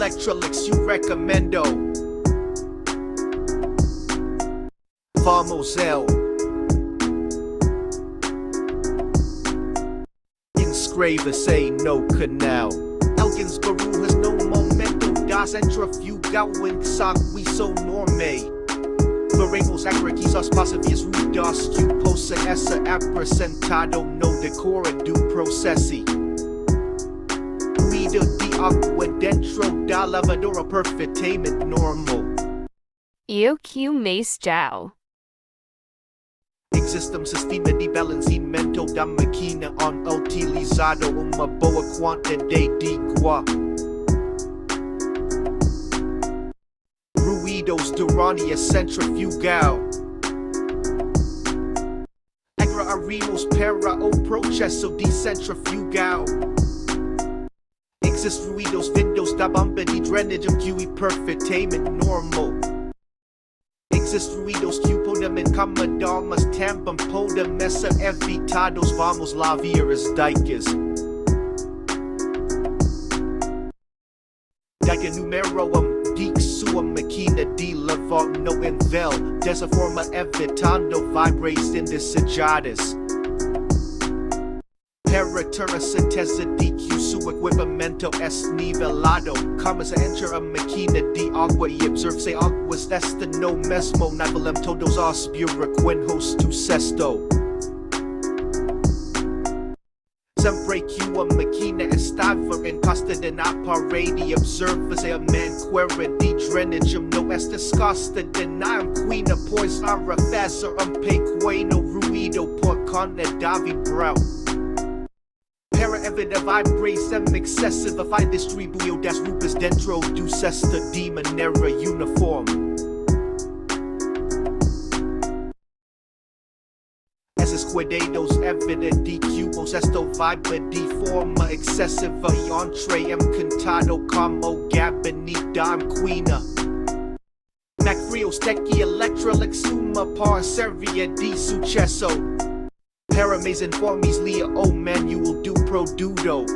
electrolytes you recommendo. Farmosel. Inscraver say no canal. Elkins Baru has no momento. Da centrifugal in we so norme. Floremos agraquizos pasavias ruidos que posa essa apresentado no decora do processi. Ruido de agua dentro da lavadora perfeitamente normal. Eu que mês Jow. Existe sistema de balanceamento da máquina on utilizado uma boa quantidade de água. Ruídos durante a centrifugal. Agrarimos para o processo de centrifugal. Existe ruídos vindos da bomba de drenagem que é perfeitamente normal. Existe ruídos que podem incomodar, mas também podem ser evitados. Vamos lá ver as dicas. Dica número 1. Dique sua máquina de lavar no envel, dessa forma evitando vibras indesejadas. Para ter a certeza de que o seu equipamento é nivelado, comece a encher a máquina de água e observe se a água está no mesmo nível em todos os buracos do cesto. Sempre que a máquina estava encostada na parede, observe se a mangueira de drenagem não está desgastada na máquina, pois há fazer pequeno ruído por conta da vibra. Para evitar vibração excessiva, vai distribuir das roupas dentro do cesto de maneira uniforme. Esses cuidados evitam de que o cesto vibra de forma excessiva e entre encantado como gabinete da máquina. Macrios Teki Electrolux uma parceria de sucesso. Para mais informes lia o manual do produto.